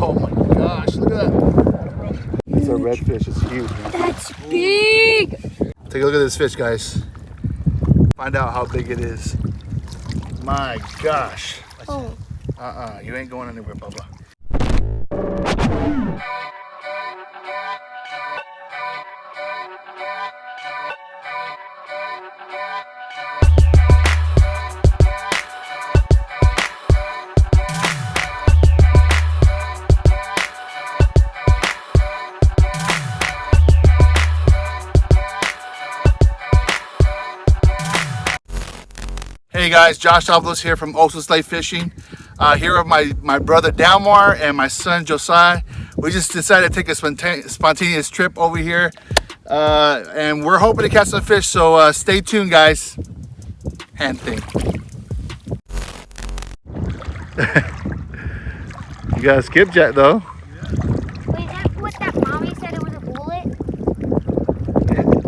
Oh my gosh, look at that. It's a redfish, it's huge, man. That's big. Take a look at this fish, guys. Find out how big it is. My gosh. Oh. You ain't going anywhere, Bubba. Hey guys, Josh Alvalos here from Oso Slay Fishing. Here with my brother Dalmar and my son Josiah. We just decided to take a spontaneous trip over here. And we're hoping to catch some fish, so stay tuned, guys. Hand thing. You got a skipjack though. Wait, is that what that mommy said it was a bullet?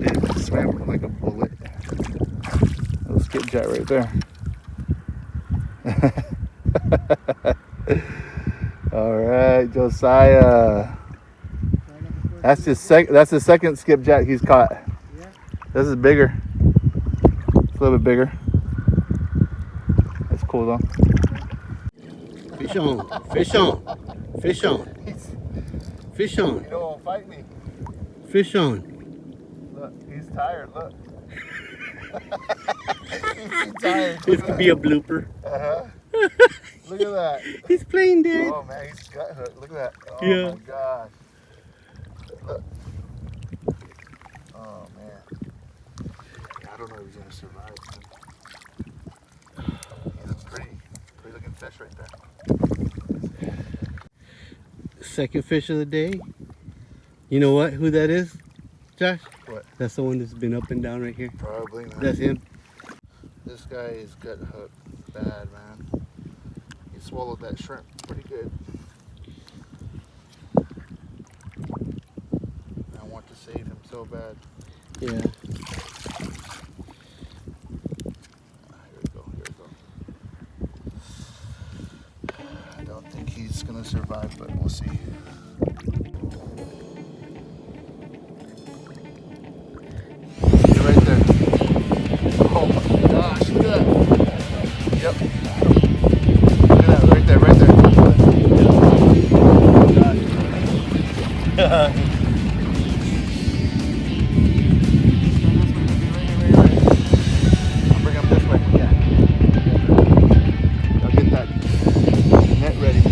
It swam like a bullet. Little skipjack right there. All right, Josiah. That's the second skipjack he's caught. Yeah. This is bigger. It's a little bit bigger. That's cool though. Fish on, fish on, fish on, fish on, You don't fight me. fish on. Look, he's tired. Look. He's tired. This could be a blooper. Look at that. He's playing dead. Oh man, he's gut hooked. Look at that. Oh Yeah. my gosh. Look. Oh man. I don't know if he's gonna survive. He's a pretty looking fish right there. Second fish of the day. You know what? Who that is, Josh? What? That's the one that's been up and down right here. Probably, man. That's him. This guy is gut hooked bad, man. He swallowed that shrimp pretty good. I want to save him so bad. Yeah. Here we go. I don't think he's gonna survive, but we'll see. You're right there. Oh my gosh, look at that. Yep. Look at that, right there. Oh gosh. I'll bring him this way. Yeah. I'll get that net ready.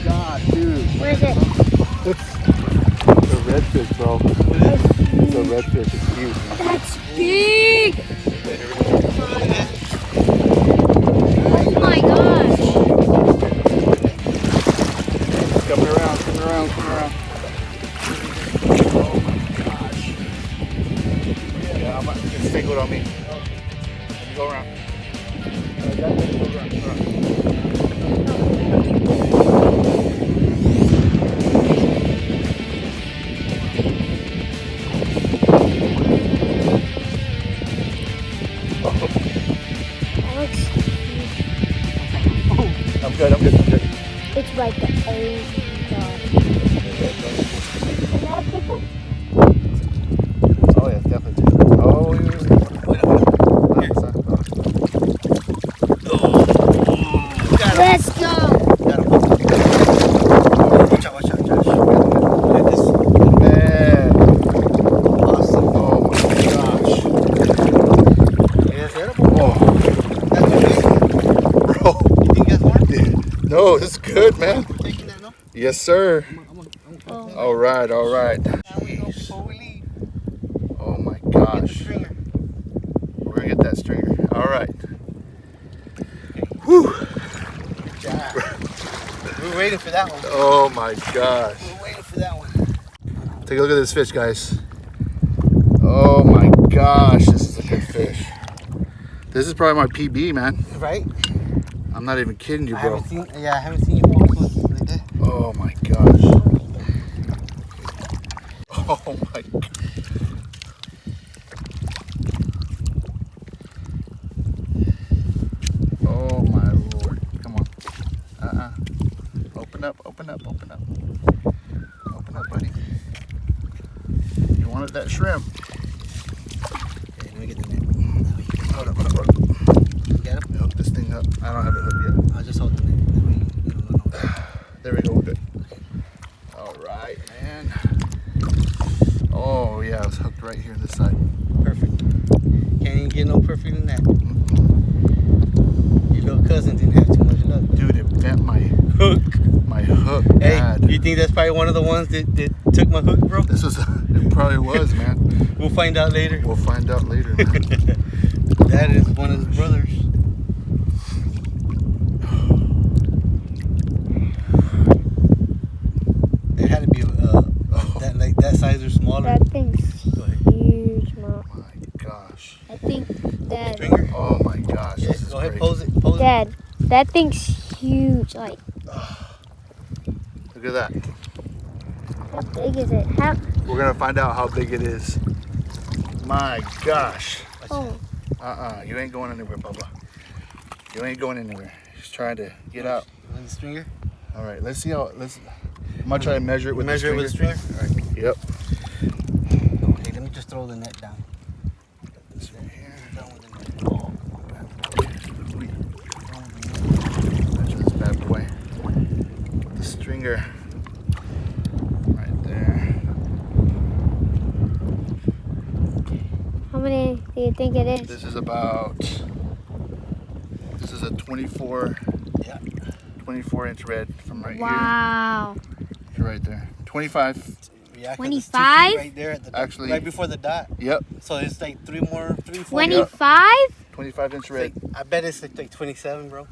God, dude. Where is it? It's a redfish, bro. It's a redfish. It's huge, man. That's big. Oh my gosh. Coming around. Oh my gosh. Yeah, it's tangled on me. Let me go around. Go around. I'm good. It's right there. Oh Oh yeah, it's definitely. Oh, god. Let's go. Watch out, Josh. Look at this. man. Awesome. Oh my gosh. Yeah, it's edible. Oh, That's okay. bro. You think that's hard? No, it's good, man. Taking that, no? Yes, sir. Oh. All right. Now we go Jeez. before we leave. Oh my Get the gosh. stringer. We're gonna get that stringer. All right. Whew. Good job. We're waiting for that one. Oh my gosh. We're waiting for that one. Take a look at this fish, guys. Oh my gosh, this is a good fish. This is probably my PB, man. Right? I'm not even kidding you, I bro. haven't seen you post one like that. Oh my gosh. Oh my god. Oh my lord. Come on. Open Open up, open up, open up. Open up, buddy. You wanted that shrimp. Okay, let me get the net. Hold up, hold up, hold up. You got him? Hook this thing up. I don't have it hooked yet. I'll just hold the net. That way you don't run over. There we go, we're good. All right, man. Oh yeah, it's hooked right here on this side. Perfect. Can't even get no perfect than that. Your little cousin didn't have too much luck. Dude, it bent my Hook. hook Hey, bad. you think that's probably one of the ones that took my hook, bro? This was, it probably was, man. We'll find out later. We'll find out later, man. That is one of his brothers. It had to be that size or smaller. That thing's Go ahead. huge, Mom. My gosh. I think, Dad. Finger? Oh my gosh. Yeah, This is go ahead, great. pose it. Pose Dad, that thing's huge. Like, Look at that. how big is it? How? We're gonna find out how big it is. My gosh. it. Oh, You ain't going anywhere, Bubba. You ain't going anywhere. Just trying to get out. On the stringer? All right, let's see how. I'm gonna try to measure it with Measure it the with stringer. the stringer? All right. Yep. Okay, let me just throw the net down. This right here. Down with the net. Oh, measure this bad boy. With the stringer. Right there. how many do you think it is? This is about. This is a 24. Yeah. 24-inch red from right Wow. here to right there. 25. Yeah, 'cause it's 2 feet 25? right there at the Actually- right before the dot. Yep. So it's like 3, 4. 25? 25-inch It's red. like- I bet it's like 27, bro.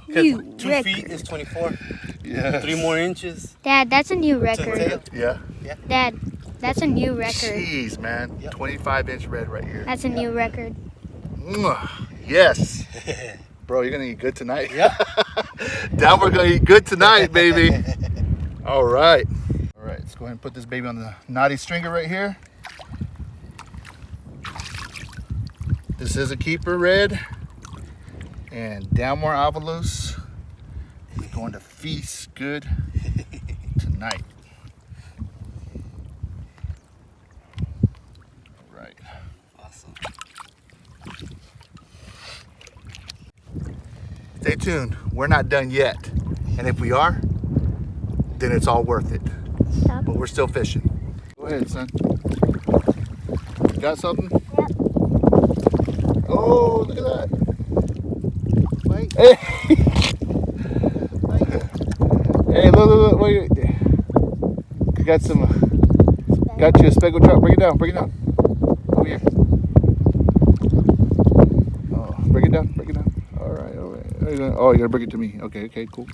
You 'Cause 2 Rick. feet is 24. Yeah. 3 more inches. Dad, that's a new to the record. tail. Yeah. Dad, that's a new record. Jeez, man. Yep. 25-inch red right here. That's a new record. Mwah. Yes. Bro, you're gonna eat good tonight. Yep. Down, we're gonna eat good tonight, baby. All right. All right, let's go ahead and put this baby on the knotty stringer right here. This is a keeper red. And Dalmore Avalus is going to feast good tonight. All right. Awesome. Stay tuned. We're not done yet. And if we are, then it's all worth it. Stop. But we're still fishing. Go ahead, son. Got something? Yep. Oh, look at that. Mike. Hey, hey, look, wait. Got some, got you a speckled trout. Bring it down, bring it down. Over here. Oh, bring it down. All right. Oh, you're gonna bring it to me. Okay, cool.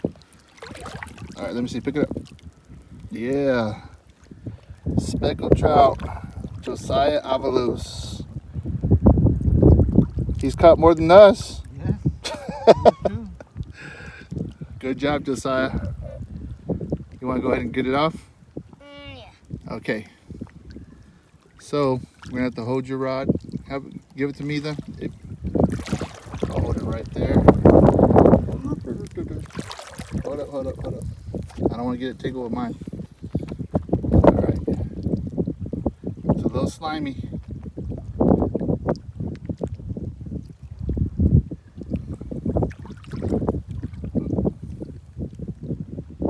All right, let me see. Pick it up. Yeah. Speckled trout. Josiah Avalus. He's caught more than us. Yeah. Good job, Josiah. You want to go ahead and get it off? Yeah. Okay. So we're gonna have to hold your rod. Give it to me then. I'll hold it right there. Hold up. I don't want to get it tangled with mine. All right. It's a little slimy.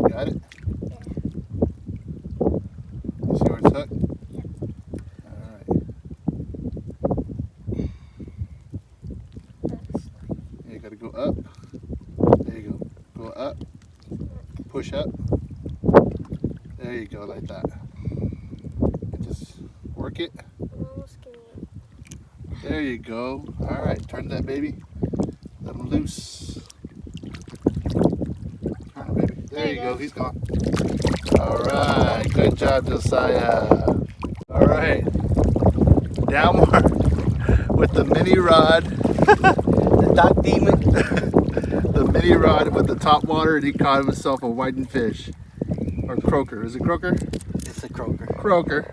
Got it? You see where it's hooked? Alright. You gotta go up. There you go. Go up. Push up. There you go, like that. And just work it. There you go. Alright, turn that baby. Let him loose. Turn it, baby. There you go, he's gone. Alright, good job, Josiah. Alright. Downward with the mini rod. The dock demon. The mini rod with the top water, and he caught himself a whiting fish. Or croaker. Is it croaker? It's a croaker. Croaker.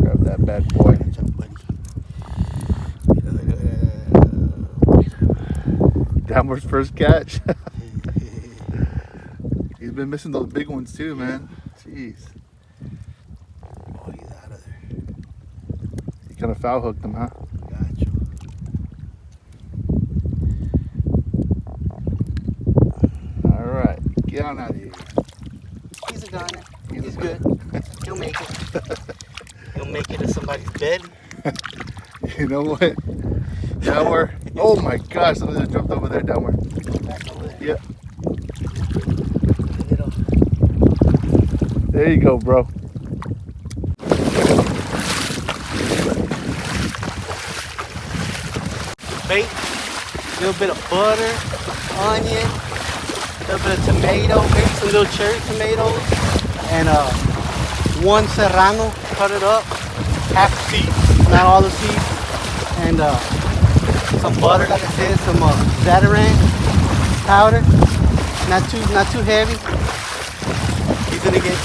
Grab that bad boy. Downward's first catch. He's been missing those big ones too, man. Jeez. Oh, he's out of there. You kind of foul hooked him, huh? Got you. All right, get on out of here. He's a goner. He's good. He'll make it. He'll make it to somebody's bed. You know what? Downward. Oh my gosh, something just jumped over there, downward. Back over there. Yep. Little There you go, bro. bait, a little bit of butter, onion, a little bit of tomato, maybe some little cherry tomatoes, and one serrano, cut it up, half the seeds, not all the seeds, and some butter, like I said, some Zatarain powder, not too heavy. He's gonna get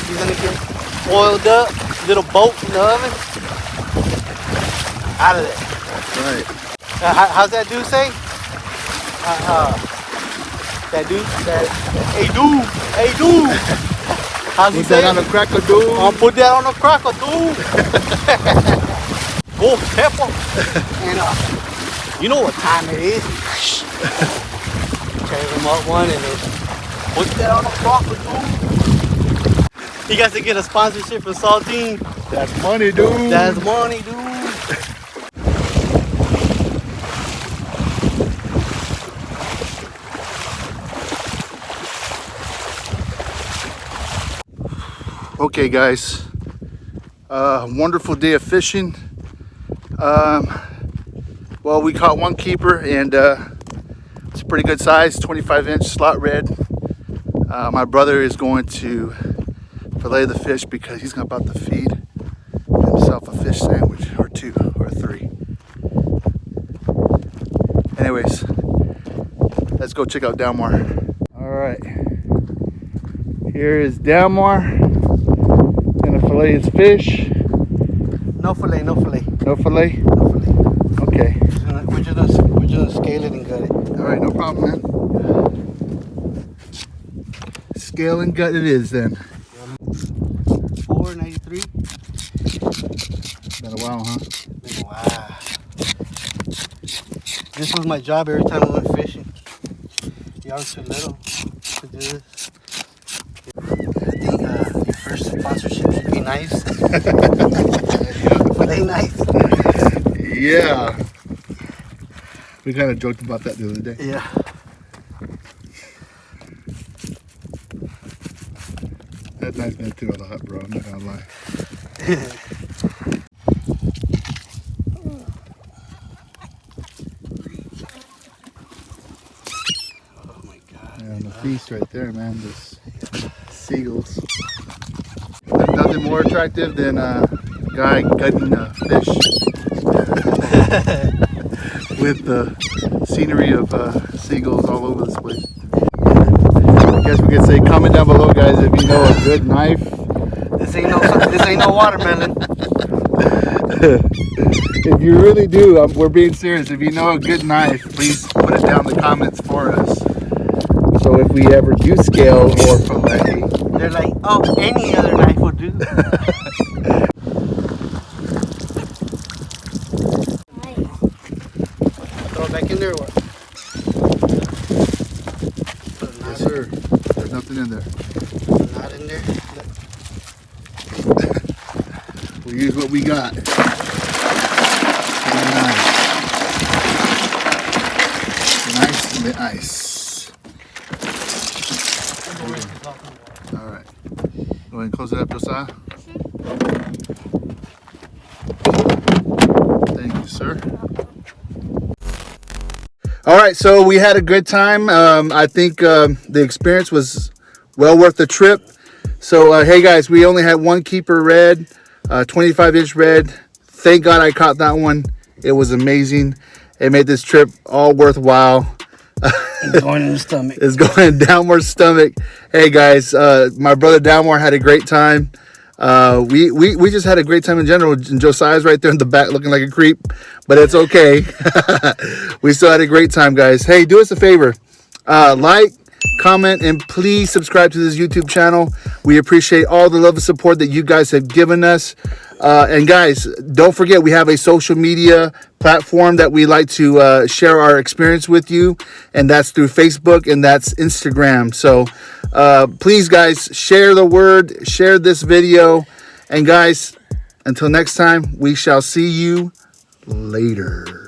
oiled up, little boat in the oven, out of there. Right. How's that dude say? That dude, hey dude. How's he Put say? that on a cracker, dude. I'll put that on a cracker, dude. Ghost pepper. And you know what time it is. Tear him up one and then put that on a cracker, dude. He got to get a sponsorship from Saltine. That's money, dude. That's money, dude. Okay, guys. Wonderful day of fishing. Well, we caught one keeper, and it's a pretty good size, 25-inch slot red. My brother is going to fillet the fish because he's about to feed himself a fish sandwich, or 2 or 3. Anyways, let's go check out Delmar. All right, here is Delmar. Gonna fillet his fish. No fillet, no fillet. No fillet? No fillet. Okay. We're just gonna scale it and gut it. All right, no problem, man. Scale and gut it is then. $4.93. Been a while, huh? Wow. This was my job every time I went fishing. Y'all was too little to do this. I think your first sponsorship should be knives. Fillet knife. Yeah. We kind of joked about that the other day. Yeah. That knife's been through a lot, bro. I'm not gonna lie. Oh my God. And the feast right there, man. Just seagulls. There's nothing more attractive than a guy gutting a fish with the scenery of seagulls all over this place. I guess we could say, comment down below, guys, if you know a good knife. This ain't no watermelon. If you really do, we're being serious. If you know a good knife, please put it down in the comments for us. So if we ever do scale or fillet, They're like, oh, any other knife will do. Throw it back in there or what? yes, sir. There's nothing in there. Not in there. We use what we got. Nice in the ice. All right. Go ahead and close it up, Josiah. Thank you, sir. All right, so we had a good time. I think the experience was well worth the trip. So, hey guys, we only had one keeper red, 25-inch red. Thank God I caught that one. It was amazing. It made this trip all worthwhile. It's going in the stomach. It's going down more stomach. Hey guys, my brother Downmore had a great time. We just had a great time in general. And Josiah's right there in the back looking like a creep, but it's okay. We still had a great time, guys. Hey, do us a favor. Like, comment, and please subscribe to this YouTube channel. We appreciate all the love and support that you guys have given us. And guys, don't forget, we have a social media platform that we like to share our experience with you, and that's through Facebook and that's Instagram. So please, guys, share the word, share this video, and guys, until next time, we shall see you later.